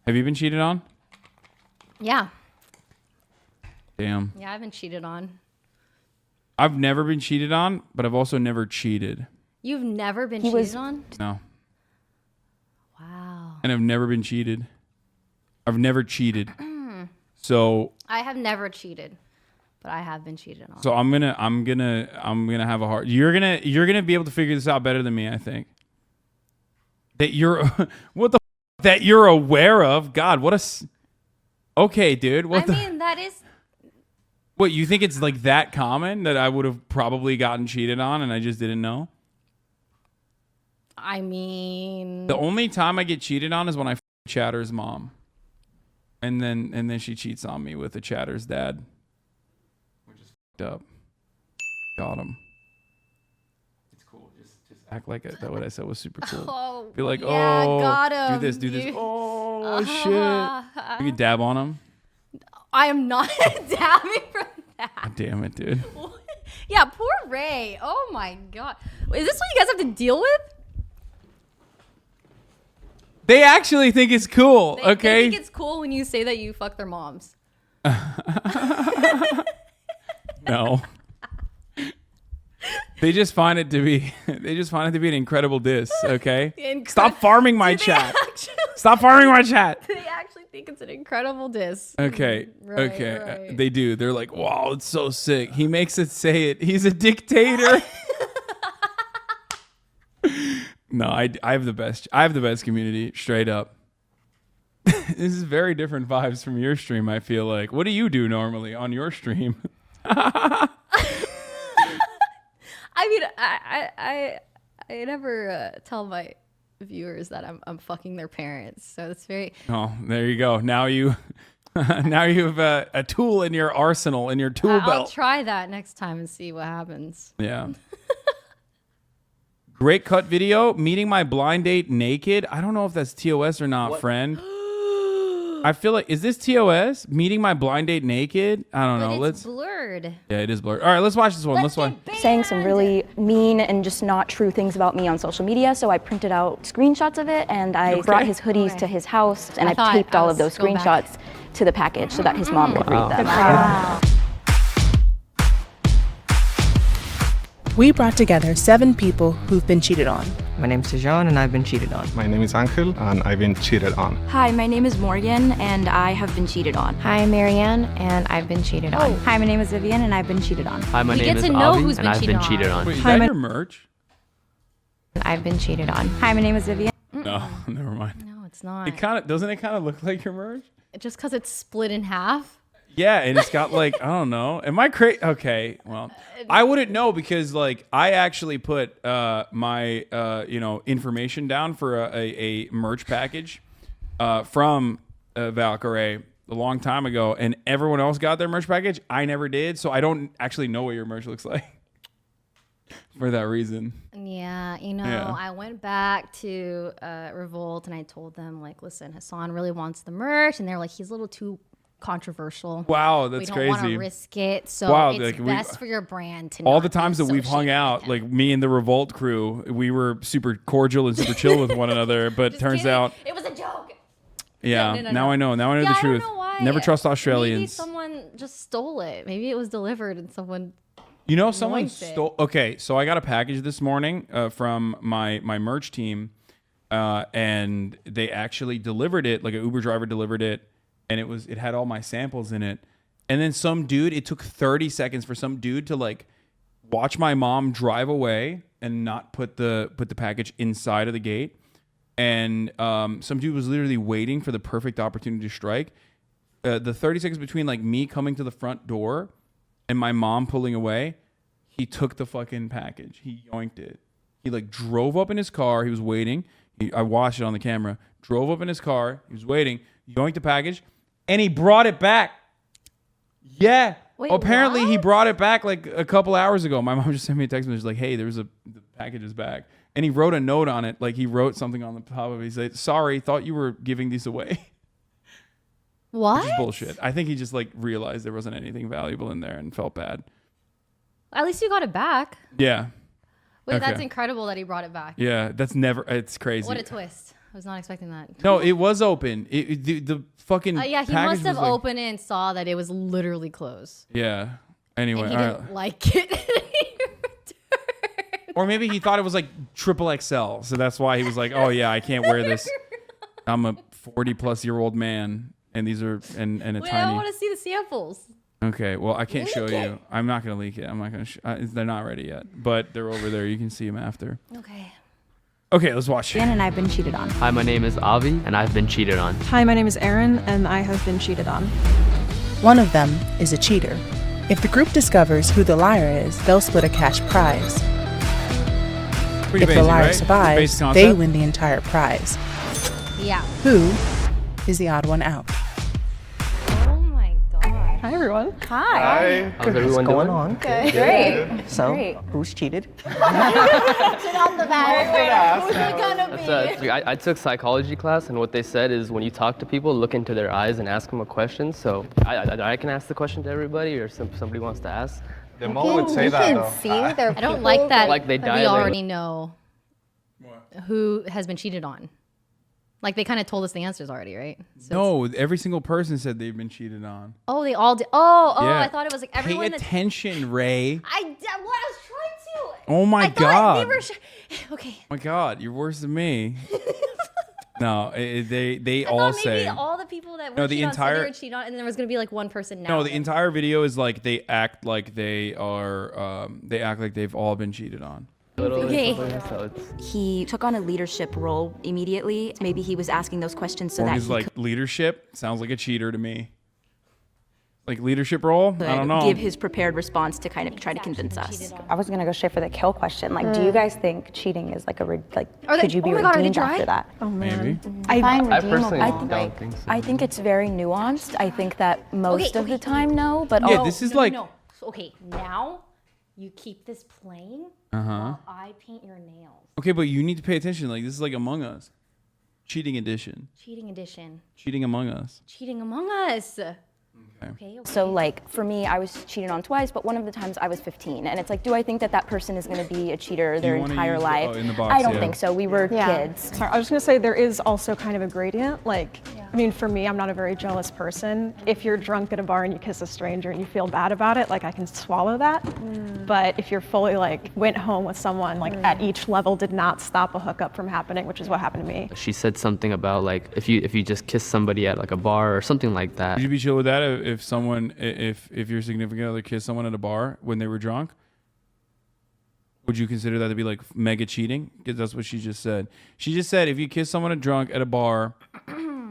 Have you been cheated on? Yeah. Damn. Yeah, I've been cheated on. I've never been cheated on, but I've also never cheated. You've never been cheated on? No. Wow. And I've never been cheated. I've never cheated. So I have never cheated, but I have been cheated on. So I'm gonna have a hard. You're gonna be able to figure this out better than me. I think. That you're what the that you're aware of. God, what a. Okay, dude. I mean, that is. What, you think it's like that common that I would have probably gotten cheated on and I just didn't know? I mean, the only time I get cheated on is when I Chatter's mom, and then she cheats on me with the Chatter's dad, which is fucked up. Got him. It's cool. Just act like that what I said was super cool. Oh, be like, yeah, oh, got him. do this. Oh shit! You can dab on him. I am not dabbing from that. God damn it, dude. Yeah, poor Ray. Oh my god. Is this what you guys have to deal with? They actually think it's cool, okay? They think it's cool when you say that you fuck their moms. No. They just find it to be an incredible diss, okay? Stop farming my chat. Stop farming my chat. They actually think it's an incredible diss. Okay. Right, okay. right. They do. They're like, wow, it's so sick. He makes it say it. He's a dictator. No, I have the best. I have the best community, straight up. This is very different vibes from your stream, I feel like. What do you do normally on your stream? I mean, I never tell my viewers that I'm fucking their parents, so it's very. Oh, there you go. Now you have a tool in your arsenal, in your tool belt. I'll try that next time and see what happens. Yeah. Great cut video. Meeting my blind date naked. I don't know if that's TOS or not, friend. I feel like, is this TOS? Meeting my blind date naked? I don't know. It's blurred. Yeah, it is blurred. All right, let's watch this one. Let's watch. Saying some really mean and just not true things about me on social media. So I printed out screenshots of it and I brought his hoodies to his house and I taped all of those screenshots to the package so that his mom could read them. Wow. We brought together 7 people who've been cheated on. My name is Tejan and I've been cheated on. My name is Angel and I've been cheated on. Hi, my name is Morgan and I have been cheated on. Hi, Marianne, and I've been cheated on. Hi, my name is Vivian and I've been cheated on. Hi, my name is Avi and I've been cheated on. Wait, is that your merch? I've been cheated on. Hi, my name is Vivian. No, never mind. No, it's not. Doesn't it kind of look like your merch? Just because it's split in half. Yeah, and it's got like, I don't know. Am I crazy? Okay, well, I wouldn't know because like I actually put my information down for a merch package from Valkyrae a long time ago, and everyone else got their merch package. I never did, so I don't actually know what your merch looks like for that reason. Yeah, Yeah. I went back to Revolt and I told them like, listen, Hasan really wants the merch, and they're like, he's a little too controversial. Wow, that's crazy. We don't want to risk it, so Wow, it's like, best for your brand to all not the times that we've hung out, like me and the Revolt crew, we were super cordial and super chill with one another, but turns out it was a joke. Yeah, No. Now I know the truth. I don't know why. Never trust Australians. Maybe someone just stole it. Maybe it was delivered and someone someone stole. Okay, so I got a package this morning from my merch team, and they actually delivered it. Like an Uber driver delivered it, and it had all my samples in it. And then some dude, it took 30 seconds for some dude to like watch my mom drive away and not put the package inside of the gate. And some dude was literally waiting for the perfect opportunity to strike. The 30 seconds between like me coming to the front door and my mom pulling away, he took the fucking package. He yoinked it. He like drove up in his car. He was waiting. I watched it on the camera. Drove up in his car. He was waiting. Yoinked the package, and he brought it back. Yeah. Wait, apparently what? he brought it back like a couple hours ago. My mom just sent me a text message like, "Hey, the package is back." And he wrote a note on it. Like he wrote something on the top of it. He said, "Sorry, thought you were giving these away." What? Which is bullshit. I think he just like realized there wasn't anything valuable in there and felt bad. At least you got it back. Yeah. Wait, Okay. that's incredible that he brought it back. Yeah, it's crazy. What a twist. I was not expecting that. No, it was open. The fucking yeah, he package must have was like- opened it and saw that it was literally closed. Yeah. Anyway, And he all didn't right. like it. Or maybe he thought it was like triple XL, so that's why he was like, "Oh yeah, I can't wear this. I'm a 40-plus-year-old man, and these are and a Wait, I tiny." want to see the samples. Okay, well, I can't show Leak you. it. I'm not gonna leak it. I'm not gonna. They're not ready yet, but they're over there. You can see them after. Okay. Okay, let's watch. And I've been cheated on. Hi, my name is Avi, and I've been cheated on. Hi, my name is Erin, and I have been cheated on. One of them is a cheater. If the group discovers who the liar is, they'll split a cash prize. Pretty If basic, the liar right? survives, Basic they concept. win the entire prize. Yeah. Who is the odd one out? Oh my god. Hi, everyone. Hi. How's everyone going doing? on? Great. So, Great. who's cheated? I took psychology class, and what they said is when you talk to people, look into their eyes and ask them a question. So I can ask the question to everybody, or somebody wants to ask. The mom would say that though. I don't like that. Like they we died, already know who has been cheated on. Like they kind of told us the answers already, right? So No, every single person said they've been cheated on. Oh, they all did. Oh, Yeah. I thought it was like everyone. Pay attention, Ray. I was trying to. Oh my I thought God. They were okay. Oh my God, you're worse than me. No, they I all thought say. maybe all the people that were No, the cheated on said they entire- were cheated on, and there was gonna be like one person now. No, the entire video is like they act like they are. They act like they've all been cheated on. Okay. So it's, He took on a leadership role immediately. Maybe he was asking those questions so Or that he's he like leadership. Sounds like a cheater to me. Like leadership role? could I don't know. give his prepared response to kind of try to convince us. I was gonna go straight for the kill question. Like, do you guys think cheating is like could you be oh my God, are they redeemed dry? after that? Maybe. I personally don't think so. I think it's very nuanced. I think that most of the okay. time, no, but Yeah, all, this is No, like. no. So, okay, now you keep this playing while I paint your nails. Okay, but you need to pay attention. Like this is like Among Us, cheating edition, Cheating edition. cheating Among Us. Cheating Among Us. Okay. So like for me, I was cheated on twice, but one of the times I was 15, and it's like, do I think that that person is going to be a cheater their wanna entire use life? in the box, I don't yeah. think so. We were kids. Sorry, I was gonna say there is also kind of a gradient. Like, I mean, for me, I'm not a very jealous person. If you're drunk at a bar and you kiss a stranger and you feel bad about it, like I can swallow that. But if you're fully like went home with someone, like at each level did not stop a hookup from happening, which is what happened to me. She said something about like if you just kiss somebody at like a bar or something like that. Would you be chill with that if someone, if your significant other kissed someone at a bar when they were drunk? Would you consider that to be like mega cheating? Because that's what she just said. She just said if you kiss someone drunk at a bar,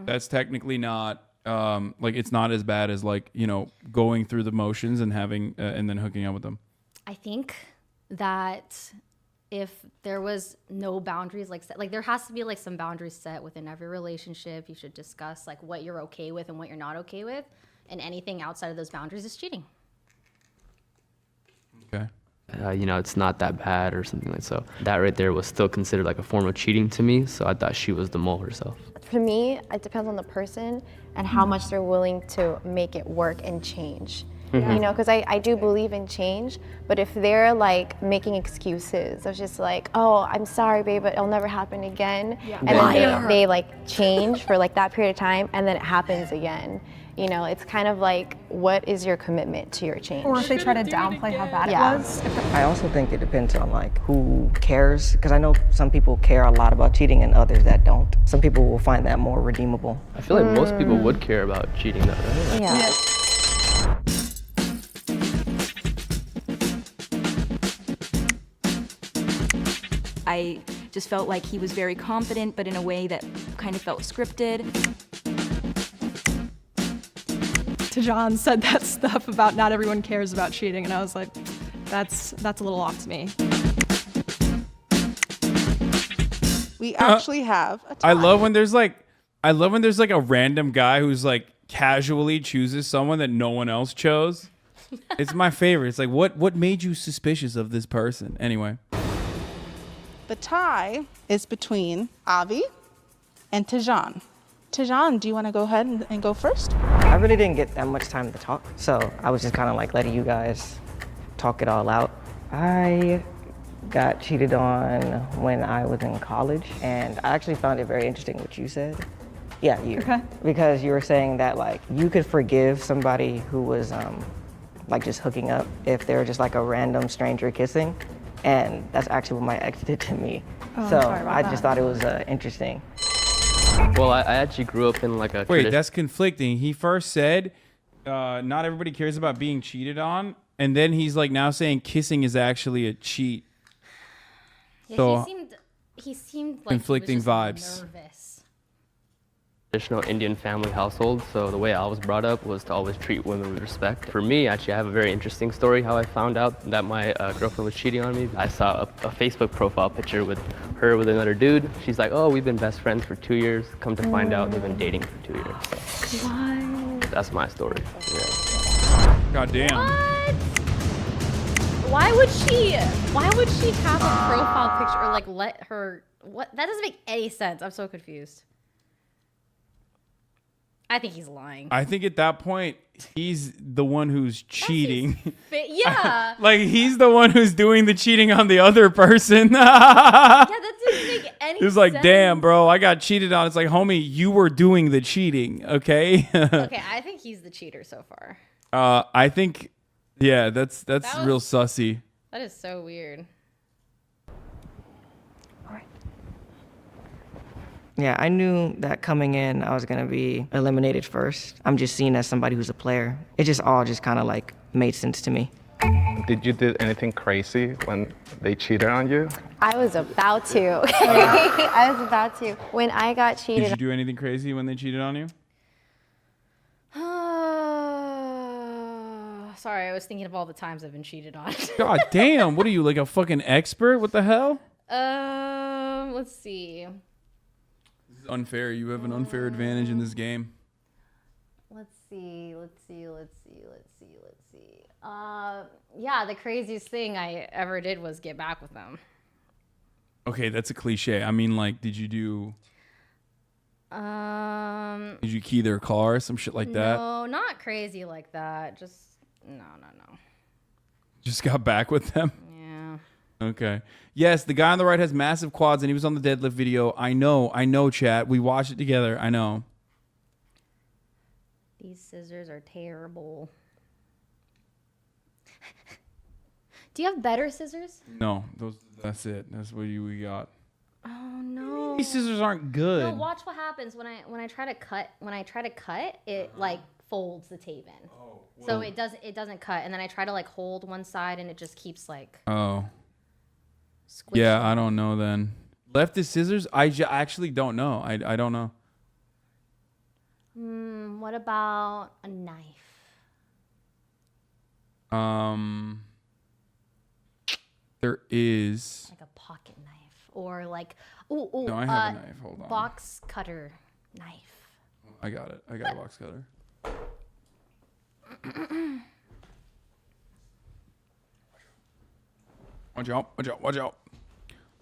that's technically not like it's not as bad as like going through the motions and having and then hooking up with them. I think that if there was no boundaries like set, like there has to be like some boundaries set within every relationship. You should discuss like what you're okay with and what you're not okay with, and anything outside of those boundaries is cheating. Okay. It's not that bad or something like so. That right there was still considered like a form of cheating to me. So I thought she was the mole herself. For me, it depends on the person and how much they're willing to make it work and change. Because I do believe in change, but if they're like making excuses of just like, oh, I'm sorry, babe, but it'll never happen again, and then they like change for like that period of time, and then it happens again. It's kind of like, what is your commitment to your change? Or if they try to downplay how bad it was. I also think it depends on like who cares, because I know some people care a lot about cheating and others that don't. Some people will find that more redeemable. I feel like most people would care about cheating though, right? Yeah. I just felt like he was very confident, but in a way that kind of felt scripted. Tajan said that stuff about not everyone cares about cheating, and I was like, that's a little off to me. We actually have a tie. I love when there's like a random guy who's like casually chooses someone that no one else chose. It's my favorite. It's like what made you suspicious of this person? Anyway. The tie is between Avi and Tajan. Tajan, do you want to go ahead and go first? I really didn't get that much time to talk, so I was just kind of like letting you guys talk it all out. I got cheated on when I was in college, and I actually found it very interesting what you said. Yeah, you. Okay. Because you were saying that like you could forgive somebody who was like just hooking up if they were just like a random stranger kissing, and that's actually what my ex did to me. So I just thought it was interesting. Well, I actually grew up in like a Wait, that's conflicting. He first said not everybody cares about being cheated on, and then he's like now saying kissing is actually a cheat. Yeah, So he seemed like conflicting he was vibes. just nervous. traditional Indian family household, so the way I was brought up was to always treat women with respect. For me, actually, I have a very interesting story how I found out that my girlfriend was cheating on me. I saw a Facebook profile picture with her with another dude. She's like, oh, we've been best friends for 2 years. Come to find out, they've been dating for 2 years. So that's my story. Yeah. God damn. What? Why would she have a profile picture or like let her? What? That doesn't make any sense. I'm so confused. I think he's lying. I think at that point, he's the one who's cheating. Yeah. Like, he's the one who's doing the cheating on the other person. Yeah, that doesn't make any sense. It's like, damn, bro, I got cheated on. It's like, homie, you were doing the cheating, okay? Okay, I think he's the cheater so far. I think, yeah, that's real sussy. That is so weird. Yeah, I knew that coming in, I was gonna be eliminated first. I'm just seen as somebody who's a player. It just all just kind of like made sense to me. Did you do anything crazy when they cheated on you? I was about to. I was about to. When I got cheated. Did you do anything crazy when they cheated on you? Sorry, I was thinking of all the times I've been cheated on. God damn, what are you, like a fucking expert? What the hell? Let's see. This is unfair. You have an unfair advantage in this game. Let's see. Yeah, the craziest thing I ever did was get back with them. Okay, that's a cliche. I mean, like, did you key their car, some shit like that? No, not crazy like that. Just no. Just got back with them? Yeah. Okay. Yes, the guy on the right has massive quads, and he was on the deadlift video. I know, chat. We watched it together. I know. These scissors are terrible. Do you have better scissors? No, that's it. That's what we got. Oh no. These scissors aren't good. No, watch what happens when I try to cut. When I try to cut, it like folds the tape in. Oh. Well. So it doesn't cut, and then I try to like hold one side, and it just keeps like. Oh. Squishing. Yeah, I don't know then. Leftist scissors? I actually don't know. I don't know. What about a knife? There is Like a pocket knife, or like No, I have a knife. Hold on. Box cutter knife. I got it. I got a box cutter. Watch out.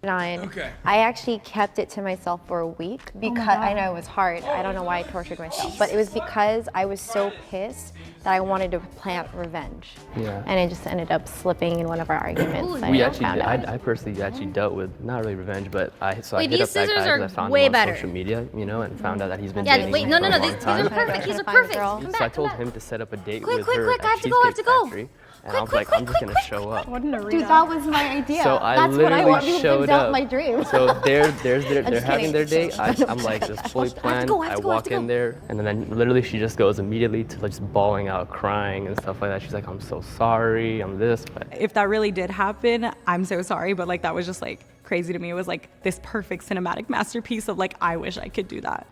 Okay. I actually kept it to myself for a week because I know it was hard. I don't know why I tortured myself, but it was because I was so pissed that I wanted to plant revenge. Yeah. And it just ended up slipping in one of our arguments. I personally actually dealt with not really revenge, but I hit up that guy because I found him on social media, and found out that he's been dating wait, me no, for a long these time. are perfect. These are perfect. Come back, So I told him to set up a date quick, with quick, her quick, at I have to go, Cheesecake Factory. And I was like, I'm just gonna show up. What an arena. Dude, that was my idea. So I That's what I want. literally You showed lived out up. my dream. So they're having kidding. their date. I'm like, just fully planned. I walk in there, and then literally she just goes immediately to like just bawling out, crying and stuff like that. She's like, I'm so sorry, I'm this. But if that really did happen, I'm so sorry. But like that was just like crazy to me. It was like this perfect cinematic masterpiece of like, I wish I could do that.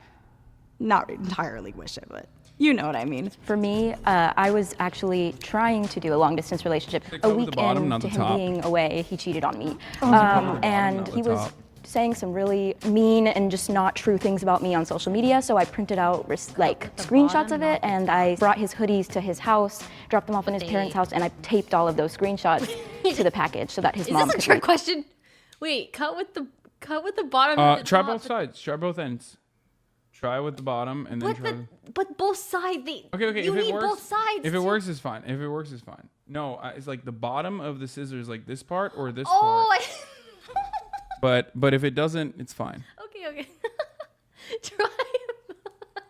Not entirely wish it, but you know what I mean. For me, I was actually trying to do a long distance relationship. A week into him being away, he cheated on me. And he was saying some really mean and just not true things about me on social media. So I printed out like screenshots of it, and I brought his hoodies to his house, dropped them off in his parents' house, and I taped all of those screenshots to the package so that his mom could. Is this a trick question? Wait, cut with the bottom. Of the try top. both sides. Try both ends. Try with the bottom and then try. But both sides. Okay. You if need it works, both sides. If it works, it's fine. If it works, it's fine. No, it's like the bottom of the scissors, like this part or this part. But if it doesn't, it's fine. Okay. Try.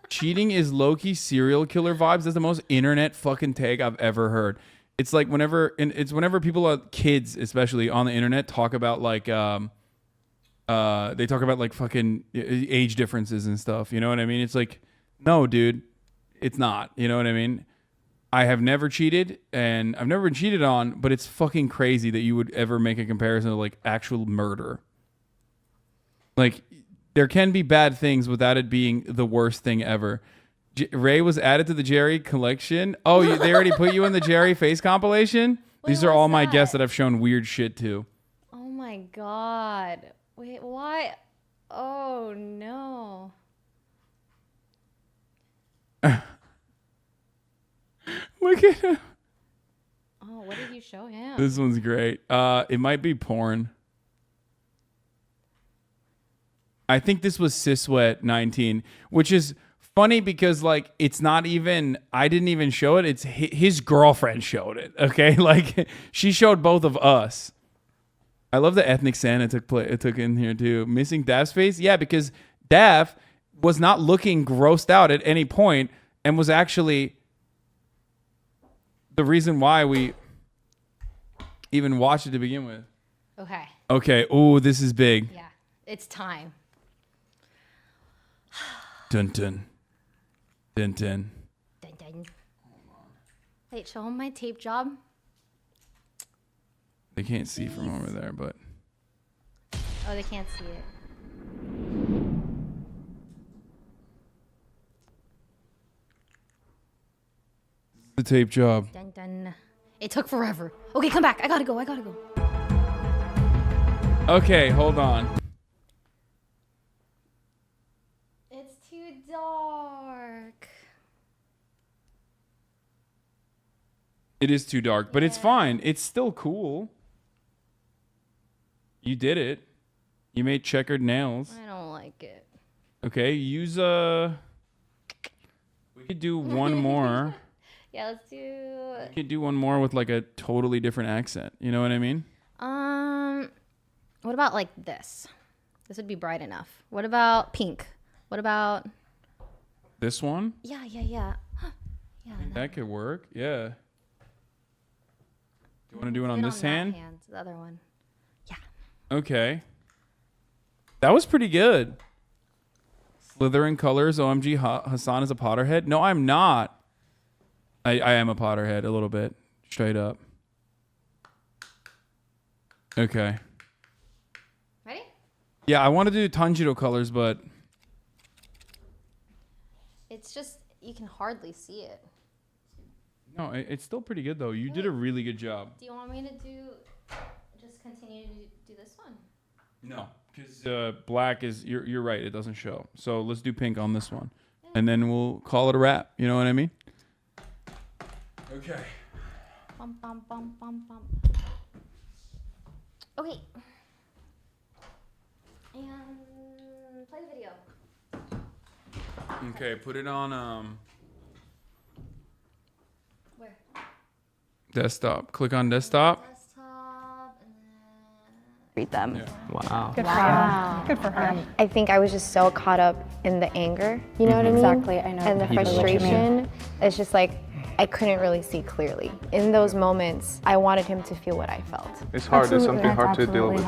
Cheating is low-key serial killer vibes. That's the most internet fucking take I've ever heard. It's like whenever people, kids especially on the internet, talk about like they talk about like fucking age differences and stuff. You know what I mean? It's like, no, dude, it's not. You know what I mean? I have never cheated and I've never been cheated on, but it's fucking crazy that you would ever make a comparison to like actual murder. Like, there can be bad things without it being the worst thing ever. Ray was added to the Jerry collection. Oh, they already put you in the Jerry face compilation? These are all my guests that I've shown weird shit to. Oh my God. Wait, why? Oh no. Look at him. Oh, what did you show him? This one's great. It might be porn. I think this was Siswet 19, which is funny because like it's not even, I didn't even show it. It's his girlfriend showed it. Okay, like she showed both of us. I love the ethnic Santa took in here too. Missing Daph's face, yeah, because Daph was not looking grossed out at any point and was actually the reason why we even watched it to begin with. Okay. Okay. Oh, this is big. Yeah, it's time. Dun dun. Dun dun. Dun dun. Wait, show him my tape job. They can't see from over there, but. Oh, they can't see it. The tape job. Dun dun. It took forever. Okay, come back. I gotta go. Okay, hold on. It's too dark. It is too dark, but it's fine. It's still cool. You did it. You made checkered nails. I don't like it. Okay, use we could do one more. Yeah, let's do. We could do one more with like a totally different accent. You know what I mean? What about like this? This would be bright enough. What about pink? What about this one? Yeah. Yeah, that could work. Yeah. Do you want to do it on this hand? The other one. Yeah. Okay. That was pretty good. Slytherin colors. OMG, Hasan is a Potterhead. No, I'm not. I am a Potterhead a little bit. Straight up. Okay. Ready? Yeah, I want to do Tanjiro colors, but... It's just, you can hardly see it. No, it's still pretty good, though. You did a really good job. Do you want me to just continue to do this one? No, because black is, you're right, it doesn't show. So let's do pink on this one. And then we'll call it a wrap. You know what I mean? Okay. Bum, bum, bum, bum, bum. Okay. And play the video. Okay, put it on Where? desktop. Click on desktop. Desktop and then Read them. Yeah. Wow. Good for her. I think I was just so caught up in the anger, you know what I mean? Exactly, I know. And the frustration. It's just like, I couldn't really see clearly. In those moments, I wanted him to feel what I felt. It's hard. It's something hard to deal with.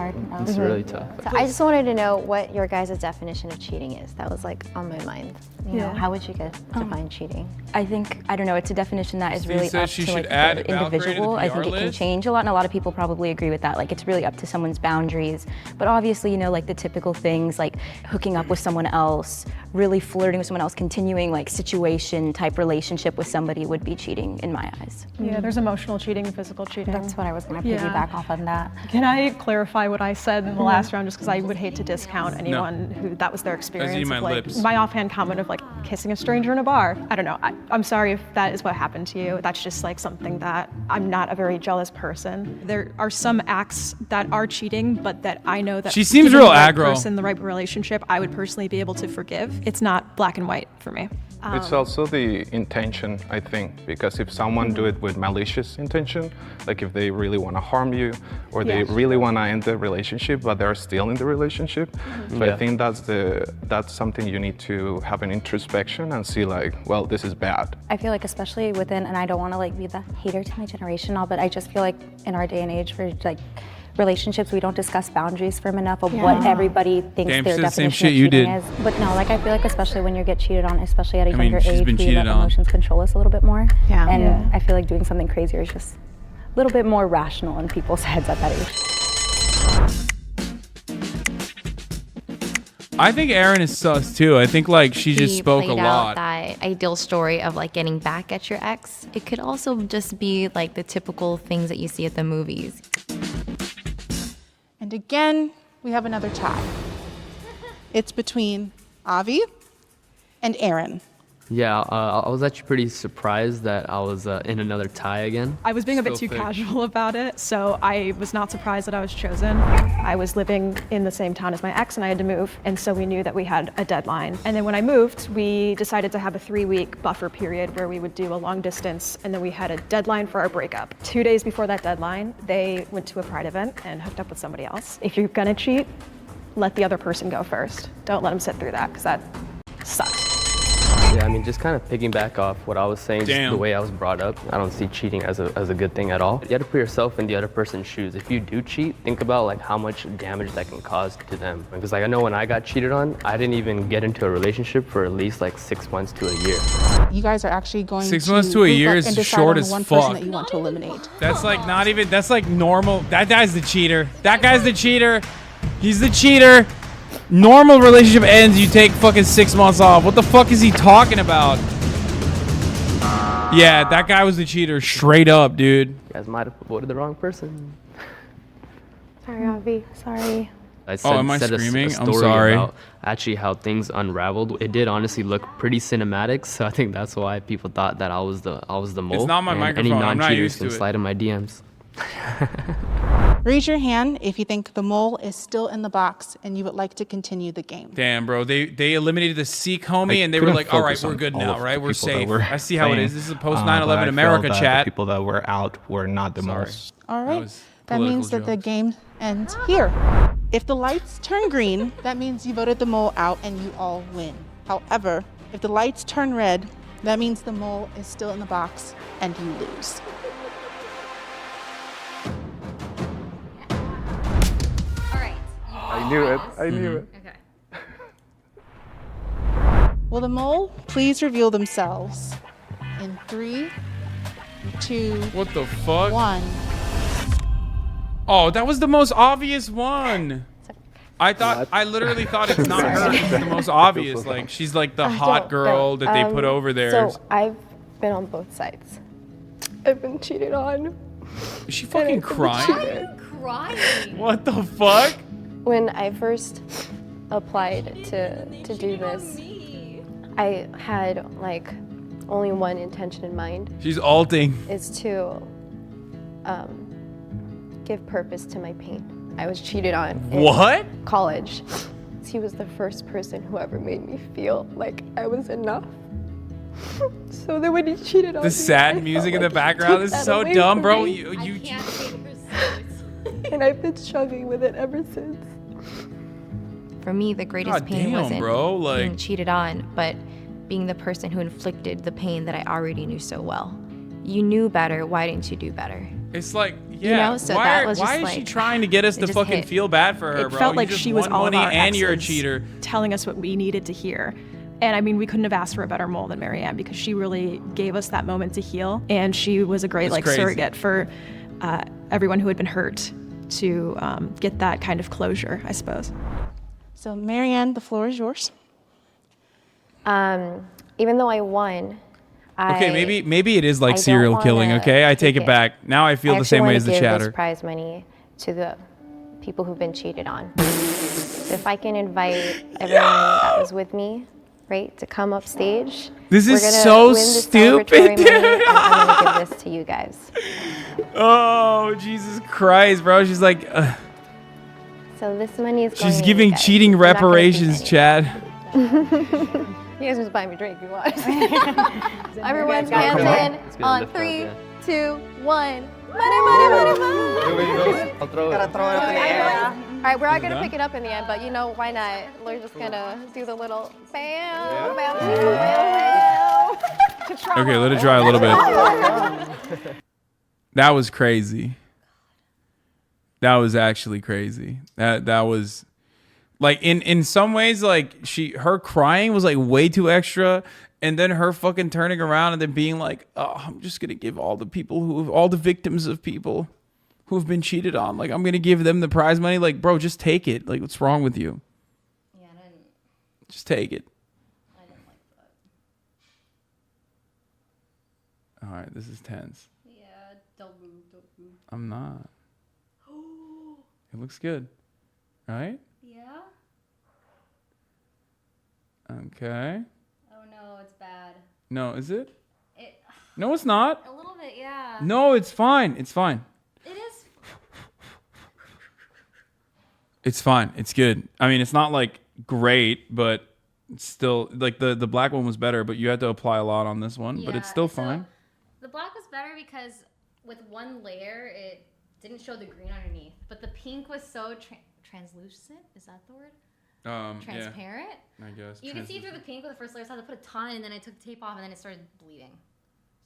It's really tough. So I just wanted to know what your guys' definition of cheating is. That was like on my mind. You know, how would you guys define cheating? I think, I don't know, it's a definition that is really said up she to should like add the Valkyrae to the individual. I think PR it can list. change a lot, and a lot of people probably agree with that. Like, it's really up to someone's boundaries. But obviously, you know, like the typical things like hooking up with someone else, really flirting with someone else, continuing like situation type relationship with somebody would be cheating in my eyes. Yeah, there's emotional cheating and physical cheating. That's what I was going to piggyback off of that. Can I clarify what I said in the last round, just because I would hate to discount anyone who that was their experience. my of, like, lips. my offhand comment of like kissing a stranger in a bar. I don't know. I'm sorry if that is what happened to you. That's just like something that I'm not a very jealous person. There are some acts that are cheating, but that I know that she seems given real the right aggro. person, the right relationship, I would personally be able to forgive. It's not black and white for me. It's also the intention, I think, because if someone do it with malicious intention, like if they really want to harm you or they really want to end the relationship, but they're still in the relationship, so I think that's something you need to have an introspection and see like, well, this is bad. I feel like especially within, and I don't want to like be the hater to my generation all, but I just feel like in our day and age for like relationships, we don't discuss boundaries firm enough of what everybody thinks their definition of cheating is. But no, like I feel like especially when you get cheated on, especially at a younger age, we let emotions control us a little bit more. Yeah. And I feel like doing something crazier is just a little bit more rational in people's heads at that age. I think Erin is sus too. I think like she just spoke a lot. That ideal story of like getting back at your ex. It could also just be like the typical things that you see at the movies. And again, we have another tie. It's between Avi and Erin. Yeah, I was actually pretty surprised that I was in another tie again. I was being a bit too casual about it, so I was not surprised that I was chosen. I was living in the same town as my ex and I had to move, and so we knew that we had a deadline. And then when I moved, we decided to have a 3-week buffer period where we would do a long distance, and then we had a deadline for our breakup. 2 days before that deadline, they went to a Pride event and hooked up with somebody else. If you're gonna cheat, let the other person go first. Don't let them sit through that, because that sucks. Yeah, I mean, just kind of piggyback off what I was saying, just the way I was brought up. I don't see cheating as a good thing at all. You have to put yourself in the other person's shoes. If you do cheat, think about like how much damage that can cause to them. Because like I know when I got cheated on, I didn't even get into a relationship for at least like 6 months to a year. You guys are actually going 6 months to a year is short as one fuck. person that you want to eliminate. That's like not even, that's like normal. That guy's the cheater. That guy's the cheater. He's the cheater. Normal relationship ends, you take fucking 6 months off. What the fuck is he talking about? Yeah, that guy was the cheater, straight up, dude. You guys might have voted the wrong person. Sorry, Avi. Sorry. I said, am I screaming? A story I'm sorry. About actually how things unraveled. It did honestly look pretty cinematic, so I think that's why people thought that I was the mole. It's not my and microphone. Any I'm not used to can it. slide in my DMs. Raise your hand if you think the mole is still in the box and you would like to continue the game. Damn, bro. They eliminated the Sikh homie and they were like, all right, we're good now, right? We're safe. I see how it is. This is a post 9/11 America chat. The people that were out were not the most. All right. That means that the game ends here. If the lights turn green, that means you voted the mole out and you all win. However, if the lights turn red, that means the mole is still in the box and you lose. I knew it. I knew it. Okay. Will the mole please reveal themselves in 3, 2, What the fuck? 1. Oh, that was the most obvious one. I literally thought it's not her. It's the most obvious. Like she's like the hot girl that they put over there. So I've been on both sides. I've been cheated on. Is she fucking crying? Crying. What the fuck? When I first applied to do this, I had like only one intention in mind. She's alting. Is to give purpose to my pain. I was cheated on What? in college. He was the first person who ever made me feel like I was enough. So then when he cheated on me, The sad I music felt in the like he background took is that so away dumb, from bro. me. You can't take her serious. And I've been struggling with it ever since. For me, the greatest God pain damn, wasn't bro, being like- cheated on, but being the person who inflicted the pain that I already knew so well. You knew better. Why didn't you do better? It's like, yeah. You know, so why that was why just is she like- trying to get us it to just fucking hit. feel bad for her, It bro? felt You like just she was won all of money our and you're a exes cheater. telling us what we needed to hear. And I mean, we couldn't have asked for a better mole than Marianne because she really gave us that moment to heal. And she was a great It's like crazy. surrogate for everyone who had been hurt to get that kind of closure, I suppose. So Marianne, the floor is yours. Even though I won, Okay, maybe it is like I don't serial killing, wanna okay? I take take it it. back. Now I feel the same way as the I actually want to give chatter. this prize money to the people who've been cheated on. If I can invite everyone that was with me right, to come up stage. This is We're gonna so win this stupid, celebratory dude. money, and I'm gonna give this to you guys. Oh, Jesus Christ, bro. She's like, So this money is going she's to giving you guys. cheating You're not gonna keep reparations, any. Chad. You guys just buy me a drink if you want. Everyone's hands in on 3, 2, 1. Money, money, money, money. I'll throw it. All right, we're all gonna pick it up in the end, but you know why not? We're just gonna do the little bam, bam, bam, bam. Okay, let it dry a little bit. That was crazy. That was actually crazy. That was like in some ways, like her crying was like way too extra, and then her fucking turning around and then being like, oh, I'm just gonna give all the victims of people who have been cheated on, like I'm gonna give them the prize money. Like, bro, just take it. Like, what's wrong with you? Yeah, I didn't. Just take it. I didn't like that. All right, this is tense. Yeah, don't move, don't move. I'm not. It looks good, right? Yeah. Okay. Oh no, it's bad. No, is it? No, it's not. A little bit, yeah. No, it's fine. It's fine. It is. It's fine. It's good. I mean, it's not like great, but it's still like the black one was better, but you had to apply a lot on this one, but it's still fine. The black was better because with one layer, it didn't show the green underneath, but the pink was so translucent. Is that the word? Transparent. Yeah, I guess. You can see through the pink with the first layer. So I had to put a ton, and then I took the tape off, and then it started bleeding.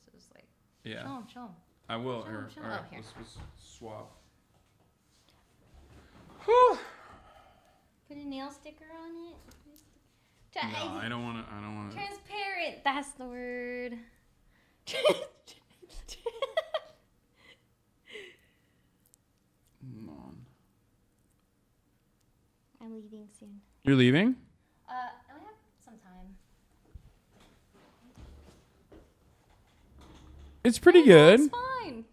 So it was like, yeah. Show him. I will. Show him. All right, Oh, here. let's swap. Put a nail sticker on it. No, I don't want to. Transparent. That's the word. Come on. I'm leaving soon. You're leaving? I only have some time. It's pretty good. It's fine.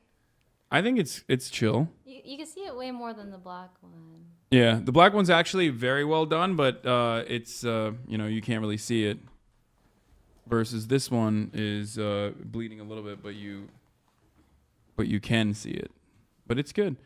I think it's chill. You can see it way more than the black one. Yeah, the black one's actually very well done, but it's you can't really see it. Versus this one is bleeding a little bit, but you can see it. But it's good.